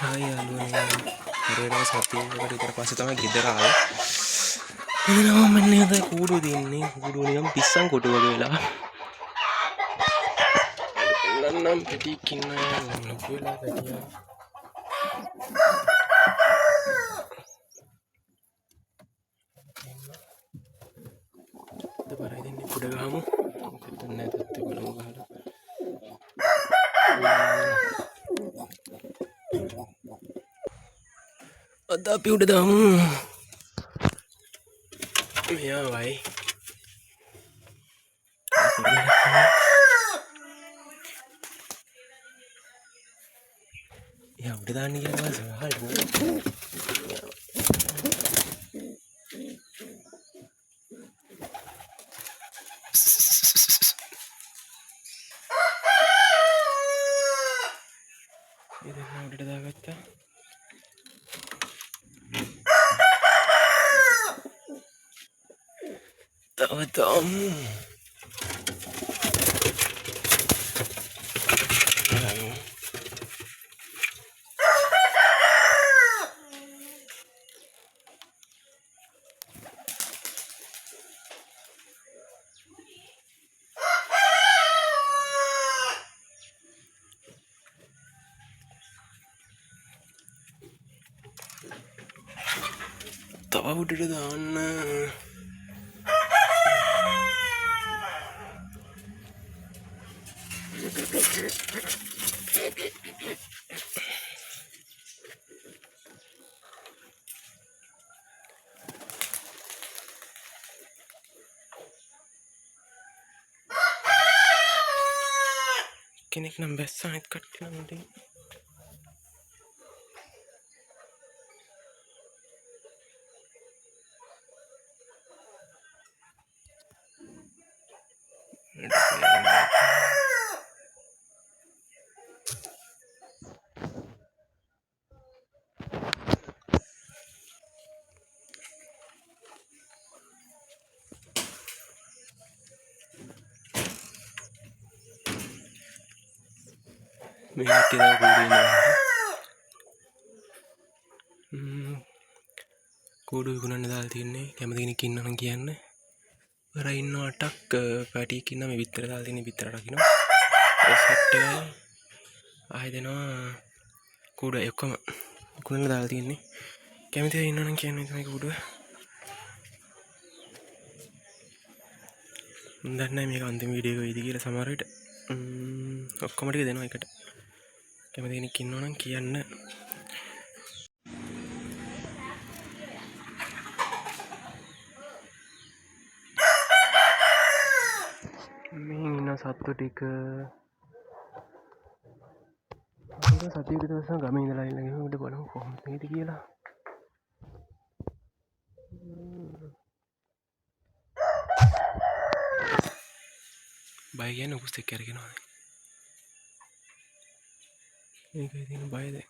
යාළුවනේ හරියටම සතියකට විතර පස්සේ තමයි ගෙදර ආවේ. එනවා මෙන්න අද කූඩුව තියන්නේ. කූඩුව නිකන් පිස්සන් කොටු වගේ වෙලා. නන්නම් පිටික් ඉන්නවා ලොකු වෙලා පැටියා. දෙපාරයි දෙන්නේ කුඩ ගහමු. මොකද නැත්නම් බලමු ගහලා. අද අපි උඩ දාමු. මෙයා වයි. යා උඩ දාන්න කියලා වහල් බෝ. ඉතින් උඩට දාගත්තා. තවතම් තව උඩට දාන්න. කෙනෙක් නම් බැස්සා ඒත් කට්ටිය නම් උඩින්. මේක තියලා කූඩු විකුණන්න දාලා තියන්නේ. කැමති කෙනෙක් ඉන්නවා නම් කියන්න. වර ඉන්න 8ක් පැටියෙක් ඉන්නවා මේ විතර දාලා තියන්නේ. විතර රකින්න. ඒ සෙට් එකයි ආයෙ දෙනවා කූඩු ඔක්කොම විකුණන්න දාලා තියන්නේ. කැමති අය ඉන්නවා නම් කියන්න මේ කූඩුව. මම දන්නේ නැහැ මේක අන්තිම වීඩියෝ එක වෙයිද කියලා. සමහර විට ඔක්කොම ටික දෙනවා එකට. කැමති කෙනෙක් ඉන්නවා නම් කියන්න. මේ ඉන්න සත්තු ටික සතිය විතර පස්සේ ගමේ ඉඳලා ඉන්න ගිහින් උඩ බලමු කොහොමද මේක කියලා. බය කියන්නේ උකුස් එක්ක අරගෙනවා. මේකයි තියෙන බය දැන්.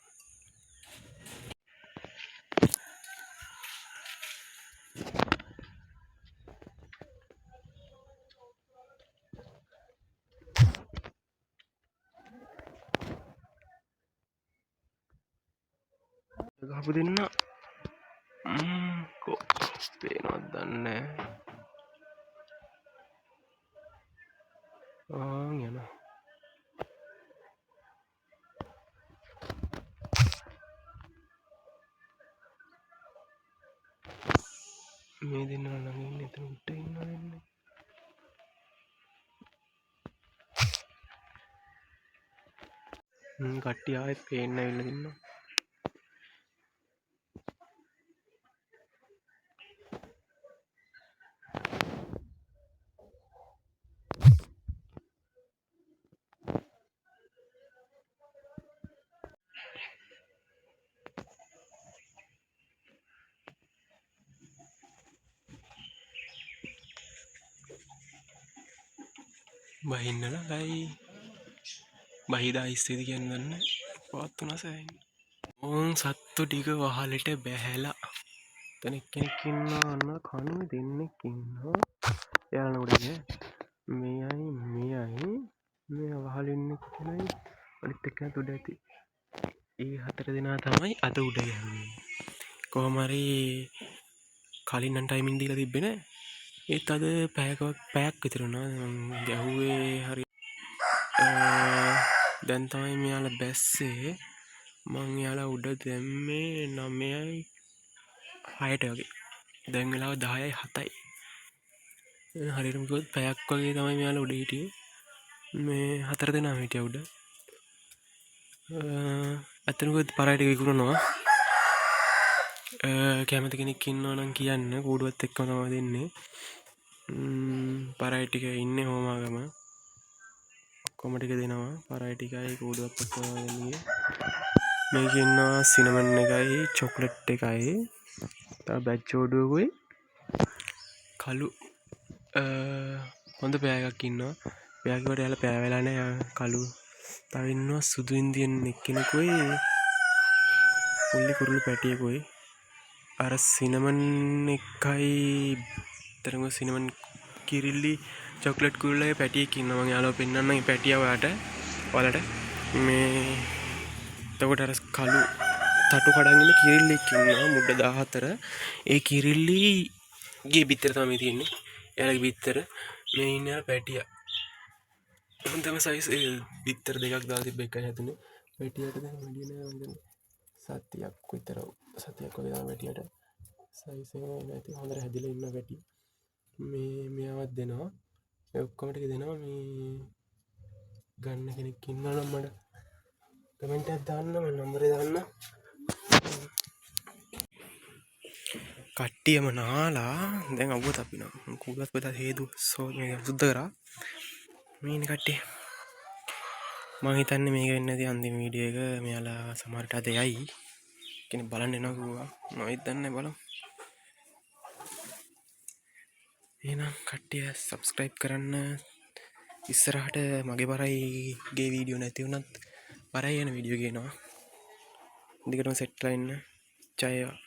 ගහපු දෙන්න කො පේනවද දන්නේ නැහැ. යනවා. මේ දෙන්න නම් ඉන්නේ එතන උඩ ඉන්නවා දෙන්නේ. කට්ටිය ආයෙත් පේන්න ඇවිල්ලා ඉන්නවා. බහින්නලා ගයි බහිදා ඉස්සෙද කියන්නේ දන්නේ පාත් තුනස ඕන් සත්තු ටික වහලට බැහැලා තන කෙනෙක් ඉන්නවා අන්න කනුවේ දෙන්නෙක් ඉන්නවා එයාලා උඩ මෙයයි මේ වහලින් එක්කනයි අනිත් එක්කෙනා උඩ ඇති ඒ 4 දෙනා තමයි අද උඩ යන්නේ. කොහොම හරි කලින් නම් ටයිමින් දීලා තිබ්බේ නෑ. ඒත් අද පැයක් විතර වුණා මම ගැහුවේ හරි. දැන් තමයි මෙයාලා බැස්සේ. මං එයාලා උඩ දැම්මේ 9:06ට වගේ. දැන් වෙලාව 10:07යි. හරියටම කිව්වොත් පැයක් වගේ තමයි මෙයාලා උඩ හිටියේ. මේ 4 දෙනාම හිටියා උඩ. අතනකොත් පරාය ටික විකුණනවා. කැමති කෙනෙක් ඉන්නවා නම් කියන්න. කූඩුවත් එක්කම තමයි දෙන්නේ. පරාය ටික ඉන්නේ හෝමාගම. ඔක්කොම ටික දෙනවා. පරාය ටිකයි කූඩුවත් එක්කම දෙන්නේ. මේක ඉන්නවා සිනමන් එකයි චොක්ලට් එකයි. තව බැච් ඕඩුවකුයි කළු හොඳ පෑ එකක් ඉන්නවා. පෑ කිව්වට එයාලා පෑ වෙලා නැහැ කළු. තව ඉන්නවා සුදු ඉන්දියන් එක්කෙනෙකුයි පුල්ලි කුරුළු පැටියෙකුයි. අර සිනමන් එකයි තරම සිනමන් කිරිල්ලි චොක්ලට් කුරුල්ලගේ පැටියෙක් ඉන්නවා. මම යාළුවා පෙන්නන්නම් මේ පැටියා ඔයාලට. මේ එතකොට අර කළු තටු කඩන් ඉන්න කිරිල්ලෙක් ඉන්නවා මුඩ 14. ඒ කිරිල්ලිගේ බිත්තර තමයි තියෙන්නේ. එයාලගේ බිත්තර මේ ඉන්නේ අර පැටියා. හොඳම සයිස් බිත්තර දෙකක් දාලා තිබ්බ එකයි හැදුනේ. පැටියට දැන් වැඩි නෑ මම සතියක් විතර සතියක් වගේ තමයි පැටියට. සයිස් එක නැති හොඳට හැදිලා ඉන්න පැටිය. මේ මෙයාවත් දෙනවා. ඒ ඔක්කොම ටික දෙනවා. මේ ගන්න කෙනෙක් ඉන්නවා නම් මට කමෙන්ට් එකක් දාන්න මම නම්බරේ දාන්න. කට්ටියම නාලා දැන් අවුව තපිනවා. කූඩුවත් බදා හේතු මේක සුද්ධ කරා. මේ ඉන්නේ කට්ටිය. මම හිතන්නේ මේක වෙන්නේ නැති අන්තිම වීඩියෝ එක. මෙයාලා සමහරට අද යයි. කෙනෙක් බලන්න එනවා කිව්වා. මම හිතන්නේ බලමු. එහෙනම් කට්ටිය සබ්ස්ක්‍රයිබ් කරන්න. ඉස්සරහට මගේ පරයිගේ වීඩියෝ නැති වුණත් පරයි යන වීඩියෝ ගේනවා. දිගටම සෙට්ලා ඉන්න. ජය වේවා.